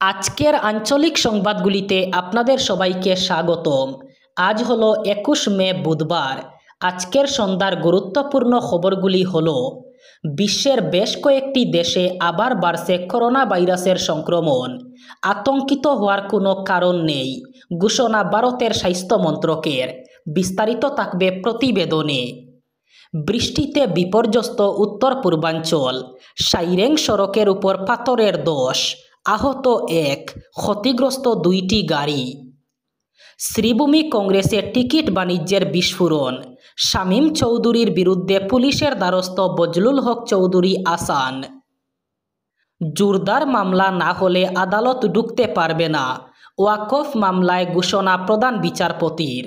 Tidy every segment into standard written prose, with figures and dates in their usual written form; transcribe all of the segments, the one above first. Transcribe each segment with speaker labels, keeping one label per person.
Speaker 1: আজকের আঞ্চলিক সংবাদগুলিতে আপনাদের সবাইকে স্বাগতম। আজ হলো 21 মে বুধবার। আজকের সন্ধ্যার গুরুত্বপূর্ণ খবরগুলি হলো: বিশ্বের বেশ কয়েকটি দেশে আবার বাড়ছে করোনা ভাইরাসের সংক্রমণ, আতঙ্কিত হওয়ার কোনো কারণ নেই ঘোষণা ভারতের স্বাস্থ্য মন্ত্রকের। বিস্তারিত থাকবে প্রতিবেদনে। বৃষ্টিতে বিপর্যস্ত উত্তর পূর্বাঞ্চল, সাইরেং সড়কের উপর পাথরের ধস, আহত এক, ক্ষতিগ্রস্ত 2টি গাড়ি। শ্রীভূমি কংগ্রেসে টিকিট বাণিজ্যের বিস্ফোরণ, শামীম চৌধুরীর বিরুদ্ধে পুলিশের দ্বারস্থ বজলুল হক চৌধুরী আসান। জোরদার মামলা না হলে আদালত ঢুকতে পারবে না, ওয়াকফ মামলায় ঘোষণা প্রধান বিচারপতির।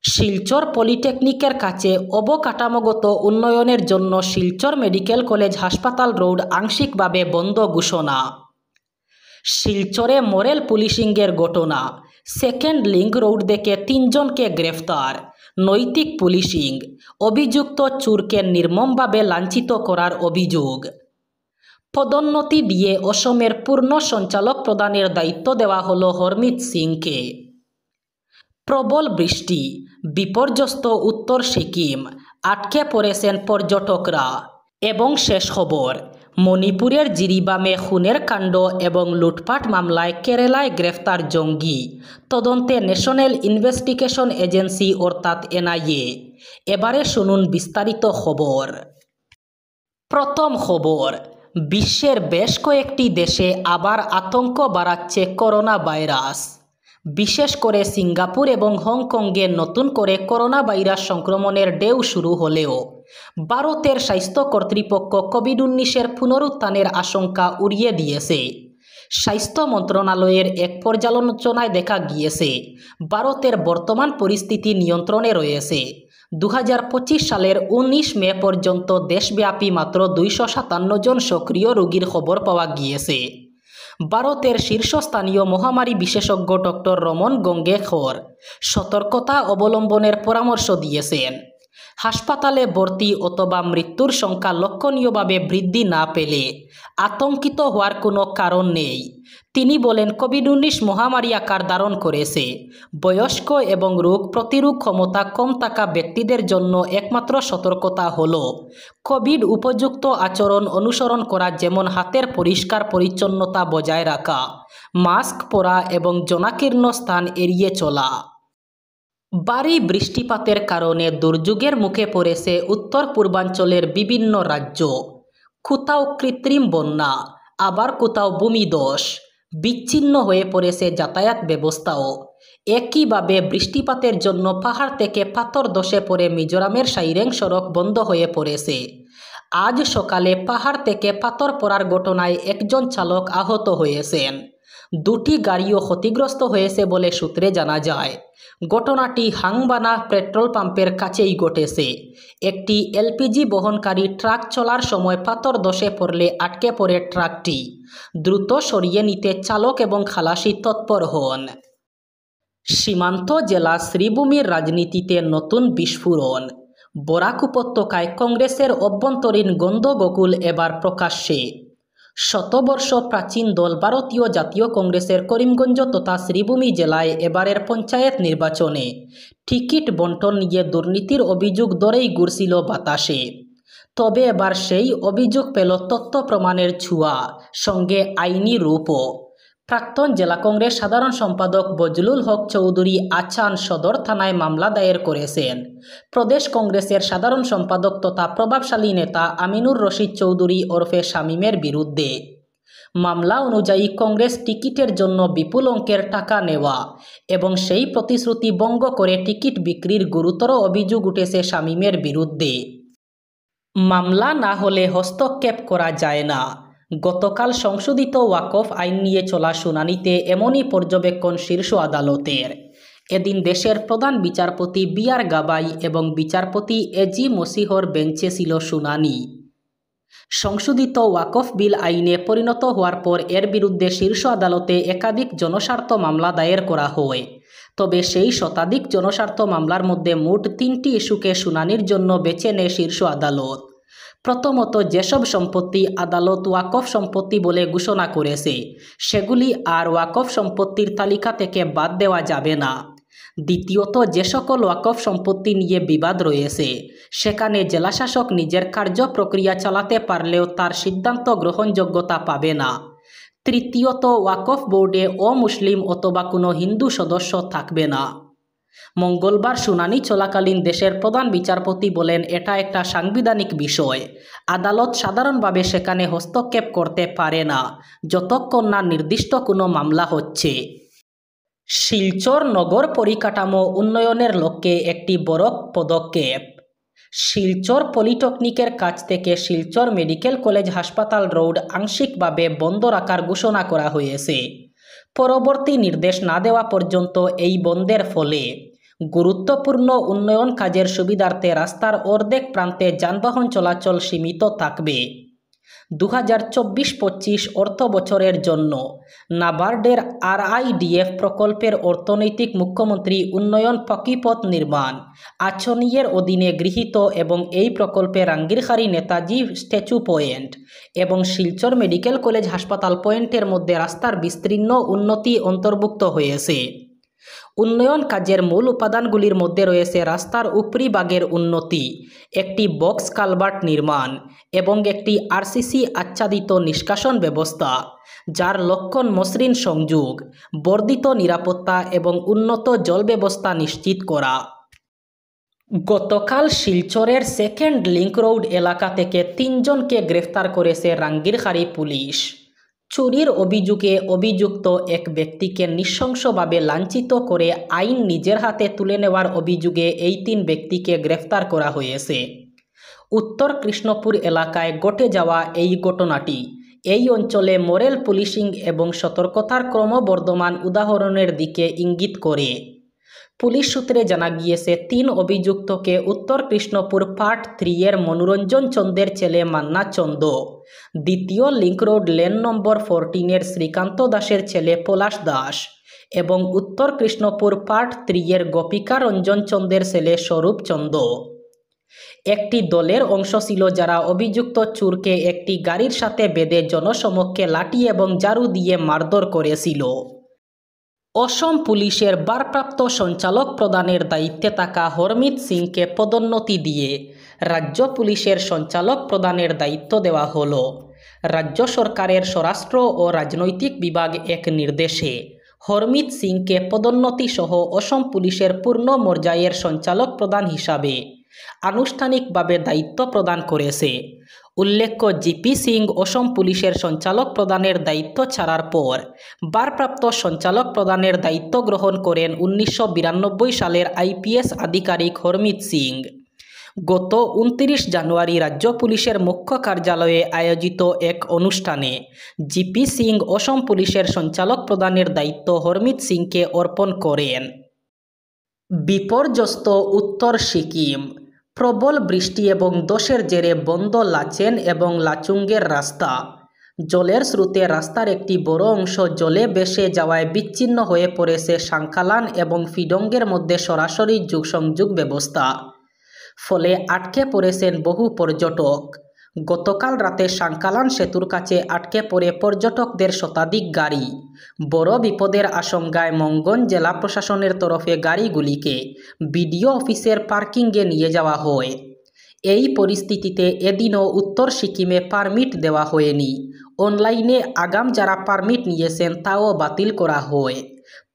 Speaker 1: শিলচর পলিটেকনিকের কাছে অবকাঠামোগত উন্নয়নের জন্য শিলচর মেডিকেল কলেজ হাসপাতাল রোড আংশিকভাবে বন্ধ ঘোষণা। শিলচরে মরেল পুলিশিংয়ের ঘটনা, সেকেন্ড লিংক রোড থেকে 3 জনকে গ্রেফতার। নৈতিক পুলিশিং, অভিযুক্ত চোরকে নির্মমভাবে লাঞ্ছিত করার অভিযোগ। পদোন্নতি দিয়ে অসমের পূর্ণ সঞ্চালক প্রধানের দায়িত্ব দেওয়া হলো হরমিত সিংকে। প্রবল বৃষ্টি, বিপর্যস্ত উত্তর সিকিম, আটকে পড়েছেন পর্যটকরা। এবং শেষ খবর, মণিপুরের জিরিবামে খুনের কাণ্ড এবং লুটপাট মামলায় কেরালায় গ্রেফতার জঙ্গি, তদন্তে ন্যাশনাল ইনভেস্টিগেশন এজেন্সি অর্থাৎ এনআইএ। এবারে শুনুন বিস্তারিত খবর। প্রথম খবর, বিশ্বের বেশ কয়েকটি দেশে আবার আতঙ্ক বাড়াচ্ছে করোনা ভাইরাস। বিশেষ করে সিঙ্গাপুর এবং হংকংয়ে নতুন করে করোনা ভাইরাস সংক্রমণের ঢেউ শুরু হলেও ভারতের স্বাস্থ্য কর্তৃপক্ষ কোভিড-19 পুনরুত্থানের আশঙ্কা উড়িয়ে দিয়েছে। স্বাস্থ্য মন্ত্রণালয়ের এক পর্যালোচনায় দেখা গিয়েছে, ভারতের বর্তমান পরিস্থিতি নিয়ন্ত্রণে রয়েছে। 2025 সালের 19 মে পর্যন্ত দেশব্যাপী মাত্র 257 জন সক্রিয় রোগীর খবর পাওয়া গিয়েছে। ভারতের শীর্ষস্থানীয় মহামারী বিশেষজ্ঞ ডক্টর রমন গঙ্গেখর সতর্কতা অবলম্বনের পরামর্শ দিয়েছেন। হাসপাতালে ভর্তি অথবা মৃত্যুর সংখ্যা লক্ষণীয়ভাবে বৃদ্ধি না পেলে আতঙ্কিত হওয়ার কোনো কারণ নেই। তিনি বলেন, কোভিড-19 মহামারী আকার ধারণ করেছে। বয়স্ক এবং রোগ প্রতিরোধ ক্ষমতা কম থাকা ব্যক্তিদের জন্য একমাত্র সতর্কতা হল কোভিড উপযুক্ত আচরণ অনুসরণ করা, যেমন হাতের পরিষ্কার পরিচ্ছন্নতা বজায় রাখা, মাস্ক পরা এবং জনাকীর্ণ স্থান এড়িয়ে চলা। ভারী বৃষ্টিপাতের কারণে দুর্যোগের মুখে পড়েছে উত্তর পূর্বাঞ্চলের বিভিন্ন রাজ্য। কোথাও কৃত্রিম বন্যা, আবার কোথাও ভূমিধস, বিচ্ছিন্ন হয়ে পড়েছে যাতায়াত ব্যবস্থাও। একইভাবে বৃষ্টিপাতের জন্য পাহাড় থেকে পাথর ধসে পড়ে মিজোরামের সাইরেং সড়ক বন্ধ হয়ে পড়েছে। আজ সকালে পাহাড় থেকে পাথর পড়ার ঘটনায় একজন চালক আহত হয়েছেন। 2টি গাড়িও ক্ষতিগ্রস্ত হয়েছে বলে সূত্রে জানা যায়। ঘটনাটি হাংবানা পেট্রোল পাম্পের কাছেই ঘটেছে। একটি এলপিজি বহনকারী ট্রাক চলার সময় পাথর ধসে পড়লে আটকে পড়ে ট্রাকটি। দ্রুত সরিয়ে নিতে চালক এবং খালাসি তৎপর হন। সীমান্ত জেলা শ্রীভূমির রাজনীতিতে নতুন বিস্ফোরণ, বরাক উপত্যকায় কংগ্রেসের অভ্যন্তরীণ গন্ধগোকুল এবার প্রকাশ্যে। শতবর্ষ প্রাচীন দল ভারতীয় জাতীয় কংগ্রেসের করিমগঞ্জ তথা শ্রীভূমি জেলায় এবারের পঞ্চায়েত নির্বাচনে টিকিট বন্টন নিয়ে দুর্নীতির অভিযোগ ধরেই ঘুরছিল বাতাসে। তবে এবার সেই অভিযোগ পেল তথ্য প্রমাণের ছোঁয়া, সঙ্গে আইনি রূপও। প্রাক্তন জেলা কংগ্রেস সাধারণ সম্পাদক বজলুল হক চৌধুরী আচান সদর থানায় মামলা দায়ের করেছেন প্রদেশ কংগ্রেসের সাধারণ সম্পাদক তথা প্রভাবশালী নেতা আমিনুর রশিদ চৌধুরী ওরফে শামীমের বিরুদ্ধে। মামলা অনুযায়ী কংগ্রেস টিকিটের জন্য বিপুল অঙ্কের টাকা নেওয়া এবং সেই প্রতিশ্রুতি ভঙ্গ করে টিকিট বিক্রির গুরুতর অভিযোগ উঠেছে শামীমের বিরুদ্ধে। মামলা না হলে হস্তক্ষেপ করা যায় না। গতকাল সংশোধিত ওয়াকফ আইন নিয়ে চলা শুনানিতে এমনই পর্যবেক্ষণ শীর্ষ আদালতের। এদিন দেশের প্রধান বিচারপতি বি.আর. গাবাই এবং বিচারপতি এজি মসিহর বেঞ্চে ছিল শুনানি। সংশোধিত ওয়াকফ বিল আইনে পরিণত হওয়ার পর এর বিরুদ্ধে শীর্ষ আদালতে একাধিক জনস্বার্থ মামলা দায়ের করা হয়। তবে সেই শতাধিক জনস্বার্থ মামলার মধ্যে মোট 3টি ইস্যুকে শুনানির জন্য বেছে নেয় শীর্ষ আদালত। প্রথমত, যেসব সম্পত্তি আদালত ওয়াকফ সম্পত্তি বলে ঘোষণা করেছে সেগুলি আর ওয়াকফ সম্পত্তির তালিকা থেকে বাদ দেওয়া যাবে না। দ্বিতীয়ত, যে সকল ওয়াকফ সম্পত্তি নিয়ে বিবাদ রয়েছে সেখানে জেলাশাসক নিজের কার্য প্রক্রিয়া চালাতে পারলেও তার সিদ্ধান্ত গ্রহণযোগ্যতা পাবে না। তৃতীয়ত, ওয়াকফ বোর্ডে অমুসলিম অথবা কোনো হিন্দু সদস্য থাকবে না। মঙ্গলবার শুনানি চলাকালীন দেশের প্রধান বিচারপতি বলেন, এটা একটা সাংবিধানিক বিষয়। আদালত সাধারণভাবে সেখানে হস্তক্ষেপ করতে পারে না যতক্ষণ না নির্দিষ্ট কোনো মামলা হচ্ছে। শিলচর নগর পরিকাঠামো উন্নয়নের লক্ষ্যে একটি বড় পদক্ষেপ। শিলচর পলিটেকনিকের কাছ থেকে শিলচর মেডিকেল কলেজ হাসপাতাল রোড আংশিকভাবে বন্ধ রাখার ঘোষণা করা হয়েছে। পরবর্তী নির্দেশ না দেওয়া পর্যন্ত এই বন্ধের ফলে গুরুত্বপূর্ণ উন্নয়ন কাজের সুবিধার্থে রাস্তার অর্ধেক প্রান্তে যানবাহন চলাচল সীমিত থাকবে। 2024-25 অর্থ বছরের জন্য নাবার্ডের RIDF প্রকল্পের অর্থনৈতিক মুখ্যমন্ত্রী উন্নয়ন পকিপথ নির্মাণ আচনিয়ের অধীনে গৃহীত এবং এই প্রকল্পে রাঙ্গিরখাড়ি নেতাজি স্ট্যাচু পয়েন্ট এবং শিলচর মেডিকেল কলেজ হাসপাতাল পয়েন্টের মধ্যে রাস্তার বিস্তীর্ণ উন্নতি অন্তর্ভুক্ত হয়েছে। উন্নয়ন কাজের মূল উপাদানগুলির মধ্যে রয়েছে রাস্তার উপরিভাগের উন্নতি, একটি বক্স কালভার্ট নির্মাণ এবং একটি RCC আচ্ছাদিত নিষ্কাশন ব্যবস্থা, যার লক্ষণ মসৃণ সংযোগ, বর্ধিত নিরাপত্তা এবং উন্নত জল ব্যবস্থা নিশ্চিত করা। গতকাল শিলচরের সেকেন্ড লিংক রোড এলাকা থেকে 3 জনকে গ্রেফতার করেছে রাঙ্গিরখাড়ি পুলিশ। চুরির অভিযোগে অভিযুক্ত এক ব্যক্তিকে নৃশংসভাবে লাঞ্ছিত করে আইন নিজের হাতে তুলে নেওয়ার অভিযোগে এই 3 ব্যক্তিকে গ্রেফতার করা হয়েছে। উত্তর কৃষ্ণপুর এলাকায় ঘটে যাওয়া এই ঘটনাটি এই অঞ্চলে মরেল পুলিশিং এবং সতর্কতার ক্রমবর্ধমান উদাহরণের দিকে ইঙ্গিত করে। পুলিশ সূত্রে জানা গিয়েছে, 3 অভিযুক্তকে উত্তর কৃষ্ণপুর পার্ট 3 এর মনোরঞ্জন চন্দের ছেলে মান্না চন্দ, দ্বিতীয় লিংক রোড লেন নম্বর 14 এর শ্রীকান্ত দাসের ছেলে পলাশ দাস এবং উত্তর কৃষ্ণপুর পার্ট 3 এর গোপিকা রঞ্জন চন্দের ছেলে স্বরূপ চন্দ একটি দলের অংশ ছিল যারা অভিযুক্ত চোরকে একটি গাড়ির সাথে বেঁধে জনসমক্ষে লাঠি এবং ঝাড়ু দিয়ে মারধর করেছিল। অসম পুলিশের ভারপ্রাপ্ত সঞ্চালক প্রধানের দায়িত্বে থাকা হরমিত সিংকে পদোন্নতি দিয়ে রাজ্য পুলিশের সঞ্চালক প্রধানের দায়িত্ব দেওয়া হলো। রাজ্য সরকারের স্বরাষ্ট্র ও রাজনৈতিক বিভাগ এক নির্দেশে হরমিত সিংকে পদোন্নতি সহ অসম পুলিশের পূর্ণ পর্যায়ের সঞ্চালক প্রধান হিসাবে আনুষ্ঠানিকভাবে দায়িত্ব প্রদান করেছে। উল্লেখ্য, জিপি সিং অসম পুলিশের সঞ্চালক প্রধানের দায়িত্ব ছাড়ার পর ভারপ্রাপ্ত সঞ্চালক প্রধানের দায়িত্ব গ্রহণ করেন 1992 সালের IPS আধিকারিক হরমিত সিং। গত 29 জানুয়ারি রাজ্য পুলিশের মুখ্য কার্যালয়ে আয়োজিত এক অনুষ্ঠানে জিপি সিং অসম পুলিশের সঞ্চালক প্রধানের দায়িত্ব হরমিত সিংকে অর্পণ করেন। বিপর্যস্ত উত্তর সিকিম, প্রবল বৃষ্টি এবং দোষের জেরে বন্ধ লাচেন এবং লাচুঙ্গের রাস্তা। জলের স্রোতে রাস্তার একটি বড় অংশ জলে ভেসে যাওয়ায় বিচ্ছিন্ন হয়ে পড়েছে সাংকালান এবং ফিডঙ্গের মধ্যে সরাসরি সংযোগ ব্যবস্থা। ফলে আটকে পড়েছেন বহু পর্যটক। গতকাল রাতে সাংকালান সেতুর কাছে আটকে পড়ে পর্যটকদের শতাধিক গাড়ি। বড় বিপদের আশঙ্কায় মঙ্গন জেলা প্রশাসনের তরফে গাড়িগুলিকে বিডিও অফিসের পার্কিংয়ে নিয়ে যাওয়া হয়। এই পরিস্থিতিতে এদিনও উত্তর সিকিমে পারমিট দেওয়া হয়নি। অনলাইনে আগাম যারা পারমিট নিয়েছেন তাও বাতিল করা হয়।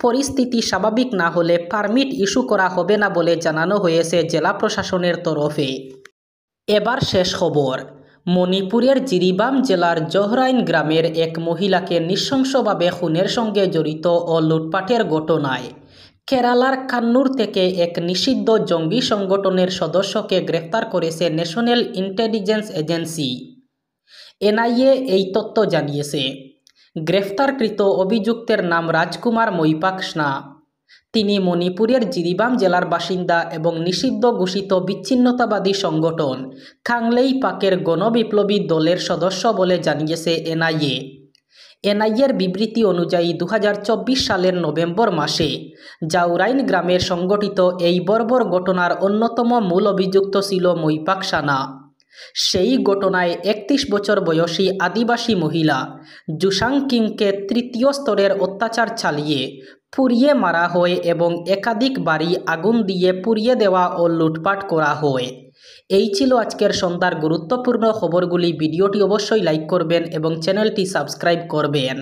Speaker 1: পরিস্থিতি স্বাভাবিক না হলে পারমিট ইস্যু করা হবে না বলে জানানো হয়েছে জেলা প্রশাসনের তরফে। এবার শেষ খবর। মণিপুরের জিরিবাম জেলার জহরাইন গ্রামের এক মহিলাকে নৃশংসভাবে খুনের সঙ্গে জড়িত ও লুটপাটের ঘটনায় কেরালার কান্নুর থেকে এক নিষিদ্ধ জঙ্গি সংগঠনের সদস্যকে গ্রেফতার করেছে ন্যাশনাল ইন্টেলিজেন্স এজেন্সি। NIA এই তথ্য জানিয়েছে। গ্রেফতারকৃত অভিযুক্তের নাম রাজকুমার মৈপাকসনা। তিনি মণিপুরের জিরিবাম জেলার বাসিন্দা এবং নিষিদ্ধ ঘোষিত বিচ্ছিন্নতাবাদী সংগঠন কাংলেই পাকের গণবিপ্লবী দলের সদস্য বলে জানিয়েছে NIA। NIAর বিবৃতি অনুযায়ী 2024 সালের নভেম্বর মাসে জাউরাইন গ্রামের সংগঠিত এই বর্বর ঘটনার অন্যতম মূল অভিযুক্ত ছিল মৈপাকসানা। সেই ঘটনায় 31 বছর বয়সী আদিবাসী মহিলা জুসাং কিমকে তৃতীয় স্তরের অত্যাচার চালিয়ে পুড়িয়ে মারা হয় এবং একাধিক বাড়ি আগুন দিয়ে পুড়িয়ে দেওয়া ও লুটপাট করা হয়। এই ছিল আজকের সন্ধ্যার গুরুত্বপূর্ণ খবরগুলি। ভিডিওটি অবশ্যই লাইক করবেন এবং চ্যানেলটি সাবস্ক্রাইব করবেন।